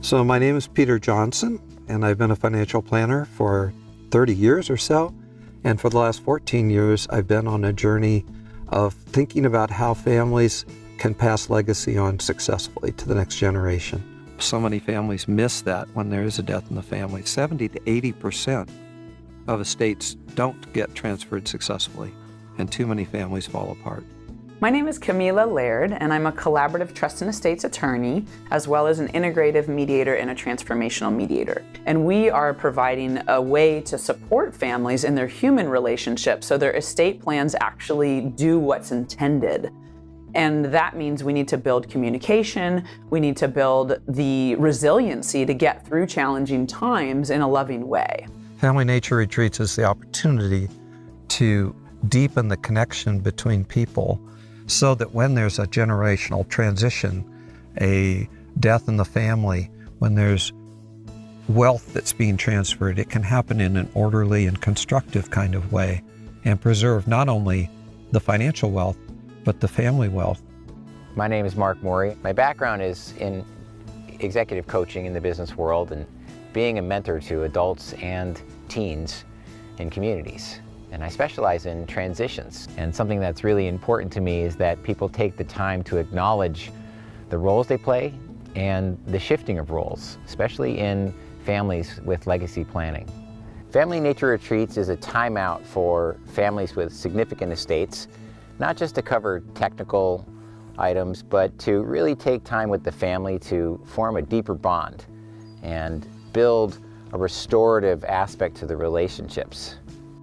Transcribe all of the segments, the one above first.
So my name is Peter Johnson, and I've been a financial planner for 30 years or so. And for the last 14 years, I've been on a journey of thinking about how families can pass legacy on successfully to the next generation. So many families miss that when there is a death in the family. 70 to 80% of estates don't get transferred successfully, and too many families fall apart. My name is Camila Laird, and I'm a collaborative trust and estates attorney, as well as an integrative mediator and a transformational mediator. And we are providing a way to support families in their human relationships so their estate plans actually do what's intended. And that means we need to build communication, we need to build the resiliency to get through challenging times in a loving way. Family Nature Retreats is the opportunity to deepen the connection between people so that when there's a generational transition, a death in the family, when there's wealth that's being transferred, it can happen in an orderly and constructive kind of way and preserve not only the financial wealth, but the family wealth. My name is Mark Morey. My background is in executive coaching in the business world and being a mentor to adults and teens in communities. And I specialize in transitions. And something that's really important to me is that people take the time to acknowledge the roles they play and the shifting of roles, especially in families with legacy planning. Family Nature Retreats is a timeout for families with significant estates, not just to cover technical items, but to really take time with the family to form a deeper bond and build a restorative aspect to the relationships.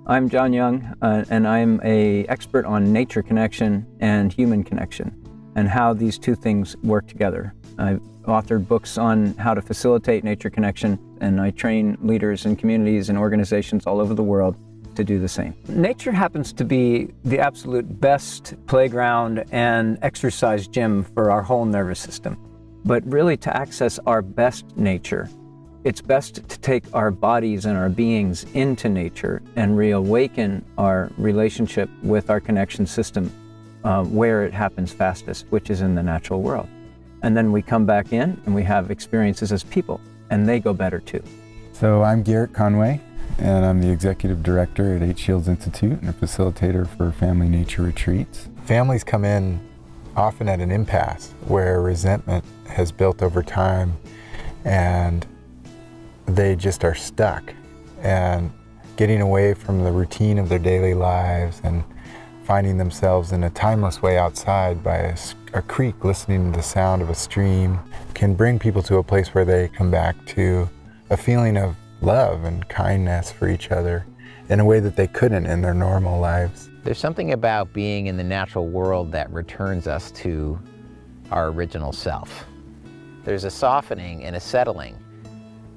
I'm John Young, and I'm an expert on nature connection and human connection and how these two things work together. I've authored books on how to facilitate nature connection, and I train leaders in communities and organizations all over the world to do the same. Nature happens to be the absolute best playground and exercise gym for our whole nervous system. But really, to access our best nature, it's best to take our bodies and our beings into nature and reawaken our relationship with our connection system where it happens fastest, which is in the natural world. And then we come back in and we have experiences as people, and they go better too. So I'm Garrett Conway, and I'm the Executive Director at 8 Shields Institute and a facilitator for Family Nature Retreats. Families come in often at an impasse where resentment has built over time and they just are stuck, and getting away from the routine of their daily lives and finding themselves in a timeless way outside by a creek, listening to the sound of a stream, can bring people to a place where they come back to a feeling of love and kindness for each other in a way that they couldn't in their normal lives. There's something about being in the natural world that returns us to our original self. There's a softening and a settling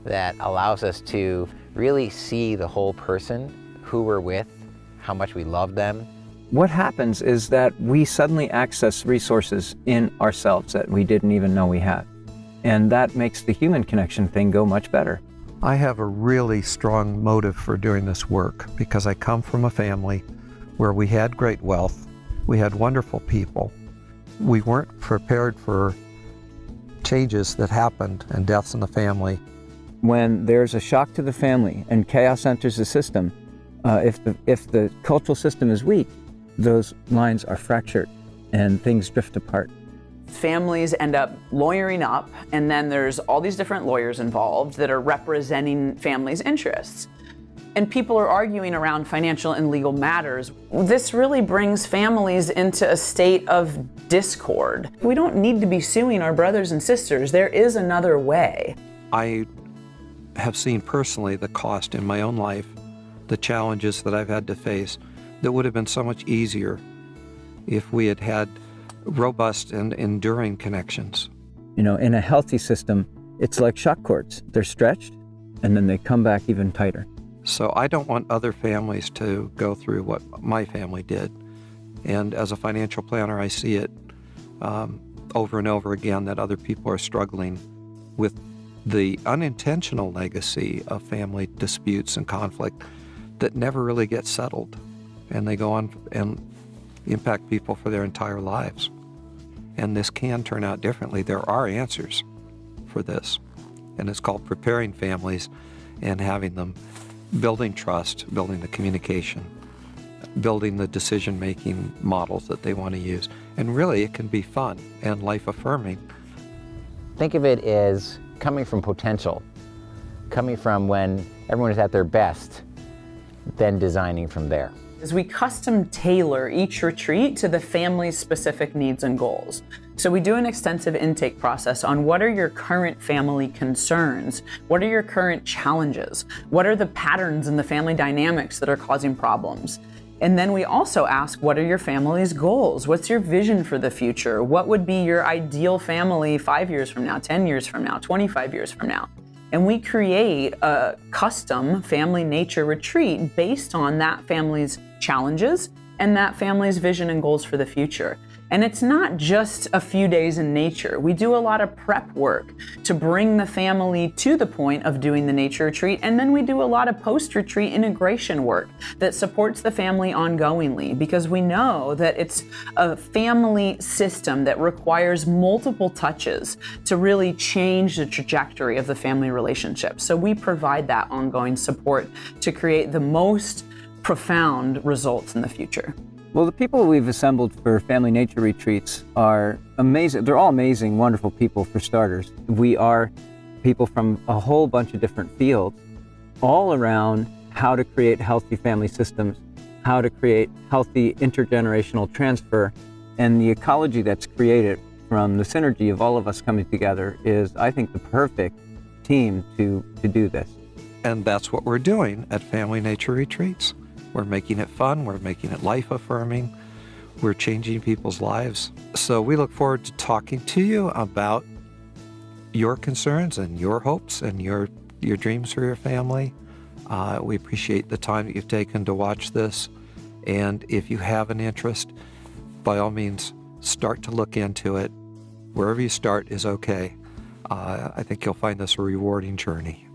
that allows us to really see the whole person, who we're with, how much we love them. What happens is that we suddenly access resources in ourselves that we didn't even know we had. And that makes the human connection thing go much better. I have a really strong motive for doing this work because I come from a family where we had great wealth, we had wonderful people. We weren't prepared for changes that happened and deaths in the family. When there's a shock to the family and chaos enters the system, if the cultural system is weak, those lines are fractured and things drift apart. Families end up lawyering up, and then there's all these different lawyers involved that are representing families' interests. And people are arguing around financial and legal matters. This really brings families into a state of discord. We don't need to be suing our brothers and sisters. There is another way. I have seen personally the cost in my own life, the challenges that I've had to face that would have been so much easier if we had had robust and enduring connections. You know, in a healthy system, it's like shock cords. They're stretched and then they come back even tighter. So I don't want other families to go through what my family did. And as a financial planner, I see it over and over again that other people are struggling with the unintentional legacy of family disputes and conflict that never really get settled, and they go on and impact people for their entire lives. And this can turn out differently. There are answers for this. and it's called Preparing Families and having them building trust, building the communication, building the decision-making models that they want to use. And really, it can be fun and life-affirming. Think of it as coming from potential, coming from when everyone is at their best, then designing from there. As we custom tailor each retreat to the family's specific needs and goals. So we do an extensive intake process on what are your current family concerns? What are your current challenges? What are the patterns in the family dynamics that are causing problems? And then we also ask, what are your family's goals? What's your vision for the future? What would be your ideal family 5 years from now, 10 years from now, 25 years from now? And we create a custom family nature retreat based on that family's challenges and that family's vision and goals for the future. And it's not just a few days in nature. We do a lot of prep work to bring the family to the point of doing the nature retreat. And then we do a lot of post-retreat integration work that supports the family ongoingly, because we know that it's a family system that requires multiple touches to really change the trajectory of the family relationship. So we provide that ongoing support to create the most profound results in the future. Well, the people we've assembled for family nature retreats are amazing. They're all amazing, wonderful people for starters. We are people from a whole bunch of different fields, all around how to create healthy family systems, how to create healthy intergenerational transfer, and the ecology that's created from the synergy of all of us coming together is, I think, the perfect team to do this. And that's what we're doing at Family Nature Retreats. We're making it fun, we're making it life-affirming, we're changing people's lives. So we look forward to talking to you about your concerns and your hopes and your dreams for your family. We appreciate the time that you've taken to watch this. And if you have an interest, by all means, start to look into it. Wherever you start is okay. I think you'll find this a rewarding journey.